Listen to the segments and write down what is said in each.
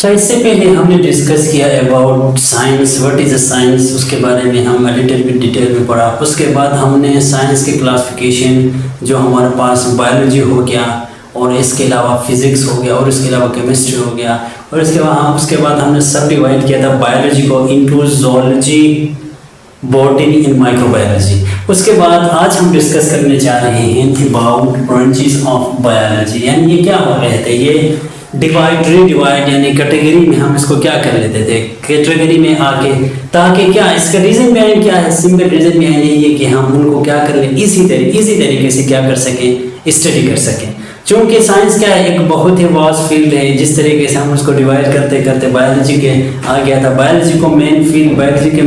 अच्छा, इससे पहले हमने डिस्कस किया about science, what is a science, उसके बारे में हम लिटिल बिट डिटेल में पढ़ा। उसके बाद हमने साइंस की क्लासिफिकेशन जो हमारे पास बायोलॉजी हो गया और इसके अलावा फिज़िक्स हो गया और इसके अलावा केमिस्ट्री हो गया, और उसके बाद हमने सब डिवाइड किया था बायोलॉजी को into zoology, botany and microbiology. उसके बाद आज हम डिस्कस करने जा रहे हैं अबाउट ब्रांचेस ऑफ बायोलॉजी, यानी ये क्या हो रहे थे, ये डिवाइड रीडिवाइड यानी कैटेगरी में हम इसको क्या कर लेते थे, कैटेगरी में आके, ताकि क्या इसका रीज़न बिहाइंड क्या है, सिंपल रीज़न बिहाइंड यही है कि हम उनको क्या कर लें, इसी तरीके से क्या कर सकें, स्टडी कर सकें। क्योंकि साइंस क्या है, एक बहुत ही वास्ट फील्ड है। जिस तरीके से हम उसको डिवाइड करते करते बायोलॉजी के आ गया था, बायोलॉजी के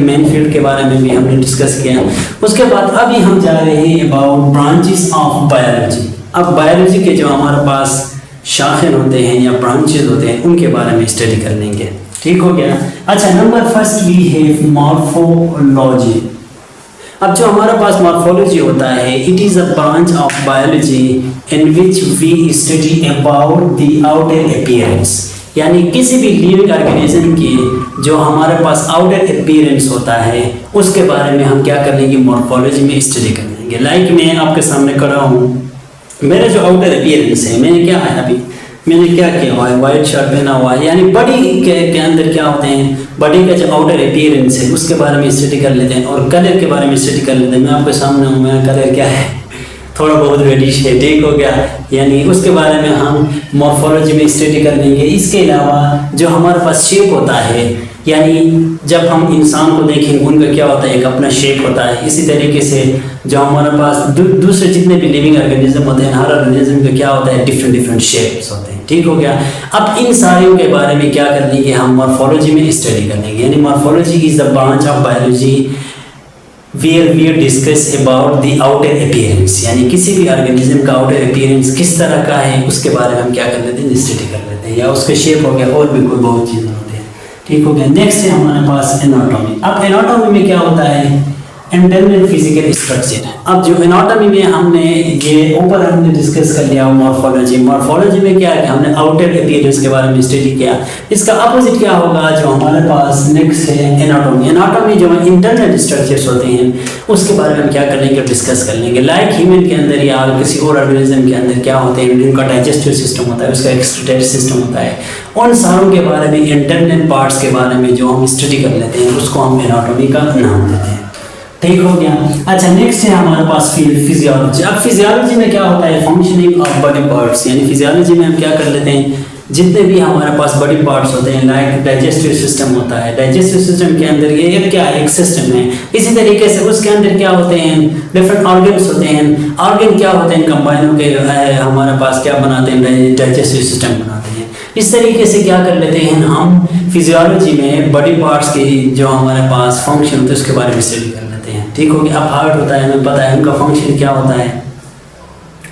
मेन फील्ड के बारे में भी हमने डिस्कस किया। उसके बाद अभी हम जा रहे हैं अबाउट ब्रांचेस ऑफ बायोलॉजी। अब बायोलॉजी के जो हमारे पास शाखें होते हैं या ब्रांचेस होते हैं उनके बारे में स्टडी कर लेंगे, ठीक हो गया। अच्छा, number first we have morphology. अब जो हमारे पास मॉर्फोलॉजी होता है, it is a branch of biology in which we study about the outer appearance, यानी किसी भी लिविंग ऑर्गेनिज्म की जो हमारे पास आउटर अपीयरेंस होता है उसके बारे में हम क्या कर लेंगे, मॉर्फोलॉजी में स्टडी कर लेंगे। लाइक मैं आपके सामने खड़ा हूँ, मेरा जो आउटर अपीयरेंस है, मैंने क्या किया हुआ है, वाइट शर्ट पहना हुआ है, यानी बॉडी के अंदर क्या होते हैं, बॉडी का जो आउटर अपीयरेंस है उसके बारे में स्टडी कर लेते हैं, और कलर के बारे में स्टडी कर लेते हैं। मैं आपके सामने हूँ, मेरा कलर क्या है, थोड़ा बहुत रेडिश है, ठीक हो गया, यानी उसके बारे में हम मॉर्फोलॉजी में स्टडी कर लेंगे। इसके अलावा जो हमारे पास शेप होता है, यानी जब हम इंसान को देखेंगे उनका क्या होता है, एक अपना शेप होता है। इसी तरीके से जो हमारे पास दूसरे जितने भी लिविंग ऑर्गेनिज्म होते हैं, हर ऑर्गेनिज्म का क्या होता है, डिफरेंट शेप्स होते हैं, ठीक हो गया। अब इन सारियों के बारे में क्या कर लेंगे, हम मॉर्फोलॉजी में स्टडी कर लेंगे। यानी morphology is the branch of biology where we discuss about the outer appearance, यानी किसी भी ऑर्गेनिज्म का आउटर अपीयरेंस किस तरह का है उसके बारे में हम क्या कर लेते हैं, स्टडी कर लेते हैं, या उसका शेप हो गया, और भी कोई बहुत चीज़ें होती हैं, ठीक हो गया। नेक्स्ट है हमारे पास एनाटॉमी। अब एनाटॉमी में क्या होता है, इंटरनल फिजिकल स्ट्रक्चर। अब जो एनाटॉमी में हमने ये ऊपर हमने डिस्कस कर लिया मॉर्फोलॉजी में क्या है, हमने आउटर अपीयरेंस के बारे में स्टडी किया। इसका अपोजिट क्या होगा, जो हमारे पास नेक्स्ट है एनाटॉमी जो इंटरनल स्ट्रक्चर्स होते हैं उसके बारे में हम क्या कर लेंगे, डिस्कस कर लेंगे। लाइक ह्यूमन के अंदर या किसी और ऑर्गेनिज्म के अंदर क्या होते हैं, उनका डाइजेस्टिव सिस्टम होता है, उसका एक्सक्रीटरी सिस्टम होता है, उन सारों के बारे में, इंटरनल पार्ट्स के बारे में जो हम स्टडी कर लेते हैं उसको हम एनाटॉमी का नाम देते हैं, ठीक हो गया। अच्छा, नेक्स्ट है हमारे पास फील्ड फिजियोलॉजी। अब फिजियोलॉजी में क्या होता है, फंक्शनिंग ऑफ बॉडी पार्ट्स, यानी फिजियोलॉजी में हम क्या कर लेते हैं, जितने भी हमारे पास बॉडी पार्ट्स होते हैं, लाइक डाइजेस्टिव सिस्टम होता है, डाइजेस्टिव सिस्टम के अंदर ये क्या है, एक सिस्टम है। इसी तरीके से उसके अंदर क्या होते हैं, डिफरेंट ऑर्गन्स होते हैं। ऑर्गन क्या होते हैं, कंबाइन होकर हमारे पास क्या बनाते हैं, डाइजेस्टिव सिस्टम बनाते हैं। इस तरीके से क्या कर लेते हैं हम फिजियोलॉजी में बॉडी पार्ट्स की जो हमारे पास फंक्शन होते हैं उसके बारे में स्टडी कर लेते हैं, ठीक हो गया। अब हार्ट होता है, हमें पता है उनका फंक्शन क्या होता है,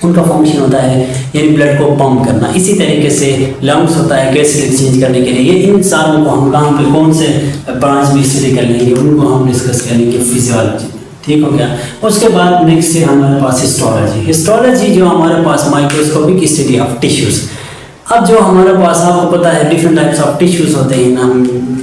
उनका फंक्शन होता है यानी ब्लड को पंप करना। इसी तरीके से लंग्स होता है गैस एक्सचेंज करने के लिए। ये इन सारों को हम कहाँ पे कौन से ब्रांच में स्टडी कर लेंगे, उनको हम डिस्कस करेंगे फिजियोलॉजी, ठीक हो गया। उसके बाद नेक्स्ट है हमारे पास हिस्टोलॉजी जो हमारे पास माइक्रोस्कोपिक स्टडी ऑफ टिश्यूज़। अब जो हमारे पास आपको पता है डिफरेंट टाइप्स ऑफ टिश्यूज़ होते हैं ना,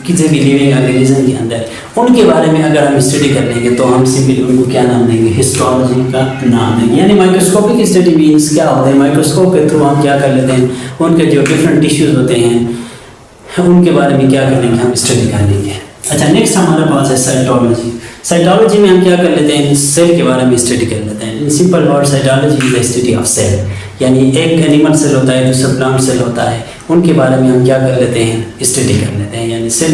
किसी भी लिविंग ऑर्गेनिज्म के अंदर, उनके बारे में अगर हम स्टडी कर लेंगे तो हम सिंपली उनको क्या नाम देंगे, हिस्टोलॉजी का नाम देंगे। यानी माइक्रोस्कोपिक स्टडी मीन्स क्या होता है, माइक्रोस्कोप के थ्रू हम क्या कर लेते हैं, उनके जो डिफरेंट टिश्यूज़ होते हैं उनके बारे में क्या कर लेंगे, हम स्टडी कर लेंगे। अच्छा, नेक्स्ट हमारे पास है साइटोलॉजी में हम क्या कर लेते हैं, सेल के बारे में स्टडी कर लेते हैं। In simple word cytology is the study of cell, यानी एक एनिमल सेल होता है, दूसरा प्लांट सेल होता है, उनके बारे में हम क्या कर लेते हैं, स्टडी कर लेते हैं। यानी सेल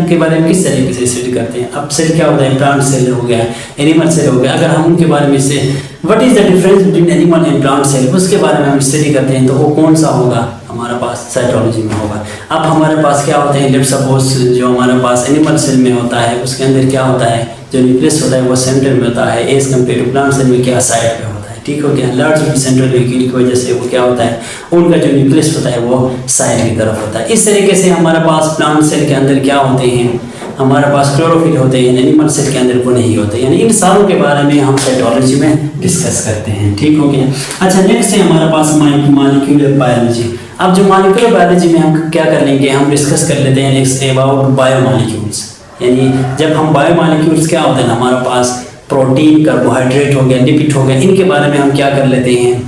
के बारे में किस तरीके से स्टडी करते हैं। अब सेल क्या होता है, प्लांट सेल हो गया, एनिमल सेल हो गया। अगर हम उनके बारे में से what is the difference between animal and plant cell, उसके बारे में हम स्टडी करते हैं तो वो कौन सा होगा, हमारे पास साइटोलॉजी में होगा। अब हमारे पास क्या होते हैं, लेट्स सपोज जो हमारे पास एनिमल सेल में होता है उसके अंदर क्या होता है, जो न्यूक्लियस होता है वो सेंटर में होता है, as compare to plant cell में क्या साइड पे होता है, ठीक हो गया। लार्ज सेंट्रल वैक्यूल की वजह से वो क्या होता है, उनका जो न्यूक्लियस होता है वो साइड की तरफ होता है। इस तरीके से हमारे पास प्लांट सेल के अंदर क्या होते हैं, हमारे पास क्लोरोफिल होते हैं, एनिमल सेल के अंदर वो नहीं होते। यानी इन सारों के बारे में हम साइटोलॉजी में डिस्कस करते हैं, ठीक हो गया। अच्छा, नेक्स्ट है हमारे पास मॉलिक्यूलर बायोलॉजी। अब जो मॉलिक्यूलर बायोलॉजी में हम क्या कर लेंगे, हम डिस्कस कर लेते हैं अबाउट बायोमॉलिक्यूल्स। यानी जब हम बायोमॉलिक्यूल्स क्या होते हैं, हमारे पास प्रोटीन, कार्बोहाइड्रेट हो गया, लिपिड हो गया, इनके बारे में हम क्या कर लेते हैं,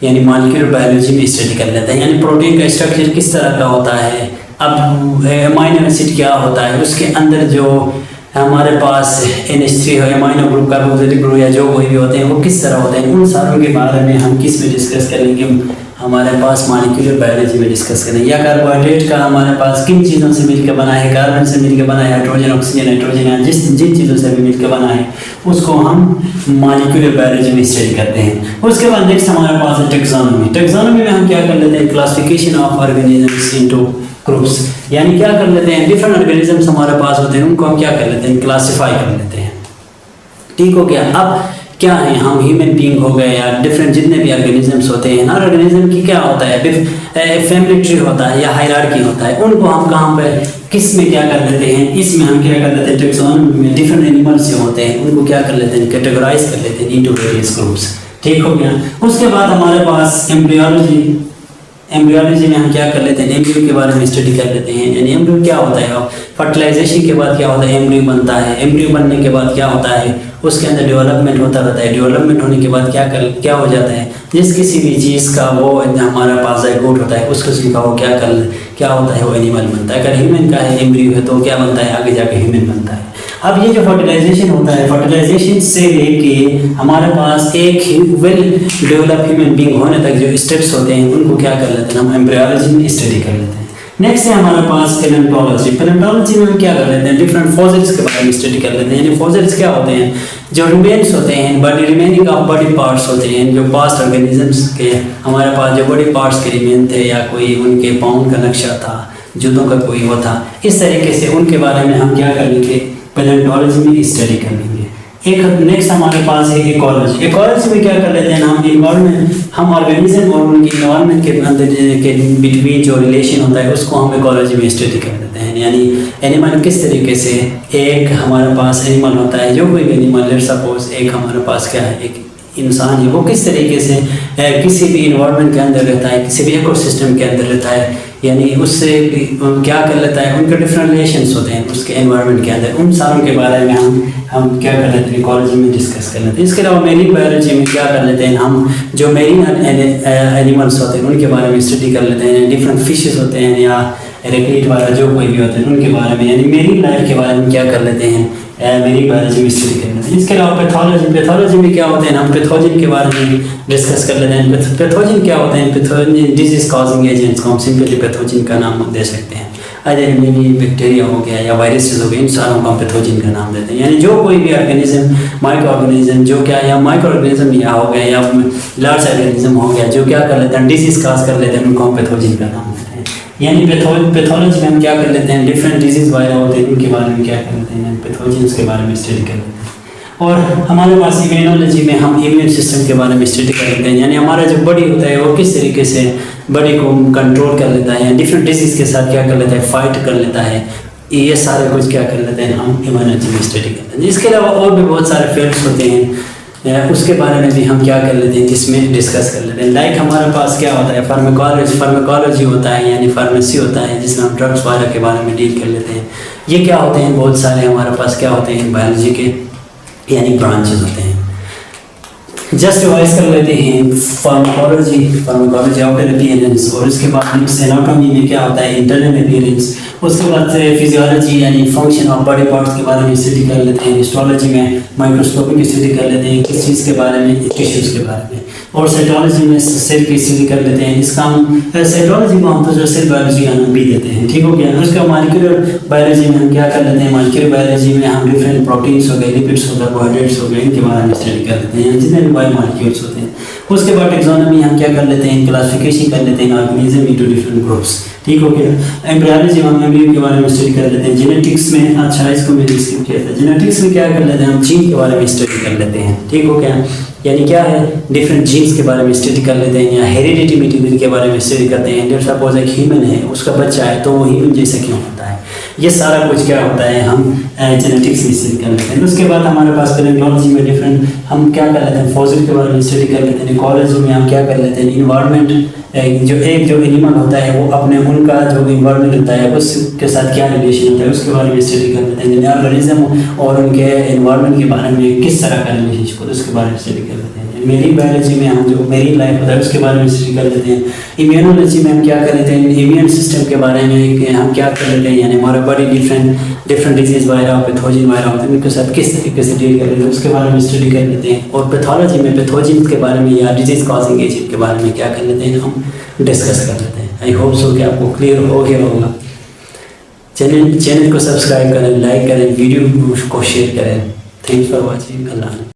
यानी मॉलिक्यूलर बायोलॉजी में स्टडी कर लेते हैं। यानी प्रोटीन का स्ट्रक्चर किस तरह का होता है, अब अमाइनो एसिड क्या होता है, उसके अंदर जो हमारे पास NH3 हो, अमाइनो ग्रुप, कार्बोक्सिलिक ग्रुप या जो कोई भी होते हैं वो किस तरह होते हैं, उन सारों के बारे में हम किस में डिस्कस करेंगे, हमारे पास मॉलिक्यूलर बायोलॉजी में डिस्कस करेंगे। या कार्बोहाइड्रेट का हमारे पास किन चीज़ों से मिलकर बना है, कार्बन से मिलकर बना है, हाइड्रोजन, ऑक्सीजन, नाइट्रोजन, या जिन चीज़ों से भी मिलकर बना है उसको हम मॉलिक्यूलर बायोलॉजी में स्टडी करते हैं। उसके बाद नेक्स्ट हमारे पास है टेक्सोनोमी। टेक्सोनोमी में हम क्या कर लेते हैं, classification of organisms into groups. यानी क्या कर लेते हैं, डिफरेंट ऑर्गेनिजम्स हमारे पास होते हैं, उनको हम क्या कर लेते हैं, क्लासीफाई कर लेते हैं। ठीक हो गया। अब क्या है, हम ह्यूमन बीइंग हो गए या डिफरेंट जितने भी ऑर्गेनिजम्स होते हैं, हर ऑर्गेनिज्म की क्या होता है, फैमिली ट्री होता है या हायरार्की होता है, उनको हम कहाँ पे किस में क्या कर लेते हैं, इसमें हम क्या कर लेते हैं, टेक्सोनोमी में डिफरेंट एनिमल्स जो होते हैं उनको क्या कर लेते हैं, कैटेगराइज कर लेते हैं इनटू वेरियस ग्रुप्स। ठीक हो गया। उसके बाद हमारे पास एम्ब्रियोलॉजी। एम्ब्रियोलॉजी में हम क्या कर लेते हैं, एम्ब्रियो के बारे में स्टडी कर लेते हैं। यानी एम्ब्रियो क्या होता है, फर्टिलाइजेशन के बाद क्या होता है, एम्ब्रियो बनता है। एम्ब्रियो बनने के बाद क्या होता है, उसके अंदर डेवलपमेंट होता रहता है। डेवलपमेंट होने के बाद क्या हो जाता है, जिस किसी भी चीज़ का वो हमारे पास जायगोट होता है, उस किस्म का वो क्या होता है, वो एनिमल बनता है। अगर ह्यूमन का है एम्ब्रियो है तो क्या बनता है, आगे जाके ह्यूमन बनता है। अब ये जो फर्टिलाइजेशन होता है, फर्टिलाइजेशन से लेके हमारे पास एक वेल डेवलप ह्यूमन बीइंग होने तक जो स्टेप्स होते हैं उनको क्या कर लेते हैं, हम एम्ब्रियोलॉजी में स्टडी कर लेते हैं। नेक्स्ट है हमारे पास पैलेंटोलॉजी। पैलेंटोलॉजी में हम क्या कर लेते हैं, डिफरेंट फॉसिल्स के बारे में स्टडी कर लेते हैं। यानी फॉसिल्स क्या होते हैं, जो रिमेन्स होते हैं, body remaining of body parts होते हैं, जो पास्ट ऑर्गेनिजम्स के हमारे पास जो बॉडी पार्ट्स के रिमेन थे, या कोई उनके पाउंड का नक्शा था, जूतों का कोई वो था, इस तरीके से उनके बारे में हम क्या कर लेंगे, पैलेंटोलॉजी में स्टडी कर लेंगे। एक नेक्स्ट हमारे पास है इकोलॉजी। इकोलॉजी में क्या कर लेते हैं, हम इन्वायरमेंट, हम ऑर्गेनिज्म और उनके इन्वायरमेंट के अंदर के बिटवीन जो रिलेशन होता है उसको हम इकोलॉजी में स्टडी कर लेते हैं। यानी एनिमल किस तरीके से, एक हमारे पास एनिमल होता है, जो कोई भी एनिमल, लेट्स सपोज एक हमारे पास क्या है, एक इंसान है, वो किस तरीके से किसी भी इन्वायरमेंट के अंदर रहता है, किसी भी इकोसिस्टम के अंदर रहता है, यानी उससे क्या कर लेता है, उनके डिफरेंट रिलेशंस होते हैं उसके एनवायरनमेंट के अंदर, उन सारों के बारे में हम क्या कर लेते हैं, इकोलॉजी में डिस्कस कर लेते हैं। इसके अलावा मेरीन बायोलॉजी में क्या कर लेते हैं, हम जो मेरीन एनिमल्स होते हैं उनके बारे में स्टडी कर लेते हैं। डिफरेंट फिशेस होते हैं या रेक्लीट वाला जो कोई भी होते हैं उनके बारे में, यानी मेरीन लाइफ के बारे में क्या कर लेते हैं, मेरीन बायोलॉजी में स्टडी कर लेते हैं। इसके अलावा पैथोलॉजी में क्या होते हैं, हम पैथोजन के बारे में डिस्कस कर लेते हैं। पैथोजन क्या होते हैं, पैथोजन डिजीज कॉजिंग एजेंट्स को हम सिंपली पैथोजन का नाम दे सकते हैं। अगर में बैक्टीरिया हो गया या वायरसेस हो गए, इन सारों को हम पैथोजन का नाम देते हैं। यानी जो कोई भी ऑर्गेनिज्म, माइक्रो ऑर्गेनिज्म जो क्या, या माइक्रो ऑर्गेनिज्म या हो गया या लार्ज ऑर्गेनिज्म हो गया, जो क्या कर लेते हैं, डिजीज काज कर लेते हैं, उनको हम पैथोजन का नाम देते हैं। यानी पैथोलॉजी में हम क्या कर लेते हैं, डिफरेंट डिजीज वायरस होते हैं उनके बारे में क्या कर लेते हैं, पैथोजेंस के बारे में स्टडी कर लेते हैं। और हमारे पास इम्यूनोलॉजी में हम इम्यून सिस्टम के बारे में स्टडी कर लेते हैं। यानी हमारा जो बॉडी होता है वो किस तरीके से बॉडी को कंट्रोल कर लेता है, या डिफरेंट डिजीज के साथ क्या कर लेता है, फाइट कर लेता है, ये सारे कुछ क्या कर लेते हैं, हम इम्यूनोलॉजी में स्टडी करते हैं। इसके अलावा और भी बहुत सारे फील्ड्स होते हैं, उसके बारे में भी हम क्या कर लेते हैं, जिसमें डिस्कस कर लेते हैं। लाइक हमारे पास क्या होता है, फार्माकोलॉजी होता है, यानी फार्मेसी होता है, जिसमें हम ड्रग्स वगैरह के बारे में डील कर लेते हैं। ये क्या होते हैं, बहुत सारे हमारे पास क्या होते हैं, बायोलॉजी के यानी ब्रांचेस होते हैं। जस्ट रिवाइज कर लेते हैं, फार्माकोलॉजी आउटर अपीयरेंस, और उसके बाद एनाटॉमी में क्या होता है, इंटरनल अपीयरेंस। उसके बाद फिजियोलॉजी यानी फंक्शन ऑफ बॉडी पार्ट्स के बारे में स्टडी कर लेते हैं। हिस्टोलॉजी में माइक्रोस्कोपिक स्टडी कर लेते हैं, किस चीज़ के बारे में, टिश्यूज़ के बारे में। और साइटोलॉजी में सेल की स्टडी कर लेते हैं। इसका हम साइटोलॉजी को हम तो सेल बायोलॉजी का नाम भी देते हैं। ठीक हो गया। उसका मॉलिक्यूलर बायोलॉजी में हम क्या कर लेते हैं, मॉलिक्यूलर बायोलॉजी में हम डिफरेंट प्रोटीन्स हो गए, लिपिड्स हो गए, कार्बोहाइड्रेट्स हो गए, इनके बारे में स्टडी कर लेते हैं, जितने भी बायोमॉलिक्यूल्स होते हैं। उसके बाद टेक्सोनोमी हम क्या कर लेते हैं, क्लासिफिकेशन कर लेते हैं ऑर्गेनिज्म इनटू डिफरेंट ग्रुप्स। ठीक हो गया। एम्ब्रियोलॉजी हम एम्ब्रियो के बारे में स्टडी कर लेते हैं। जेनेटिक्स में, अच्छा इसको मैंने स्किप किया था, जेनेटिक्स में क्या कर लेते हैं, हम जीन के बारे में स्टडी कर लेते हैं। ठीक हो गया। यानी क्या है, डिफरेंट जीन्स के बारे में स्टडी कर लेते हैं या हेरिडिटी मटेरियल के बारे में स्टडी करते हैं। लेट्स सपोज एक ह्यूमन है, उसका बच्चा है, तो वो ह्यूमन जैसा क्यों होता है, ये सारा कुछ क्या होता है हम जेनेटिक्स में स्टडी कर लेते हैं। उसके बाद हमारे पास पैलेंटोलॉजी में डिफरेंट हम क्या कर लेते हैं, फॉसिल के बारे में स्टडी कर लेते हैं। इकोलॉजी में हम क्या कर लेते हैं, इन्वायरमेंट, जो एनिमल होता है वो अपने उनका जो इन्वायरमेंट होता है उसके साथ क्या रिलेशन होता है उसके बारे में स्टडी कर लेते हैं। ऑर्गेनिज्म और उनके इन्वायरमेंट के बारे में किस तरह का रिलेशनशिप होता है उसके बारे में स्टडी कर लेते हैं। मेरी बायोलॉजी में हम जो मेरी लाइफ होता है उसके बारे में स्टडी कर लेते हैं। इम्यूनोलॉजी में हम क्या कर लेते हैं, इम्यून सिस्टम के बारे में हम क्या कर लेते हैं, यानी हमारा body different disease virus pathogen virus होते हैं उनके साथ किस तरीके से डील कर लेते हैं उसके बारे में स्टडी कर लेते हैं। और पैथोलॉजी में पैथोजन के बारे में या डिजीज कॉजिंग एजेंट के बारे में क्या कर लेते हैं, हम डिस्कस कर लेते हैं। आई होप सो कि आपको क्लियर हो गया होगा। चैनल को सब्सक्राइब करें, लाइक करें, वीडियो को शेयर करें। Thanks for watching. अल्लाह।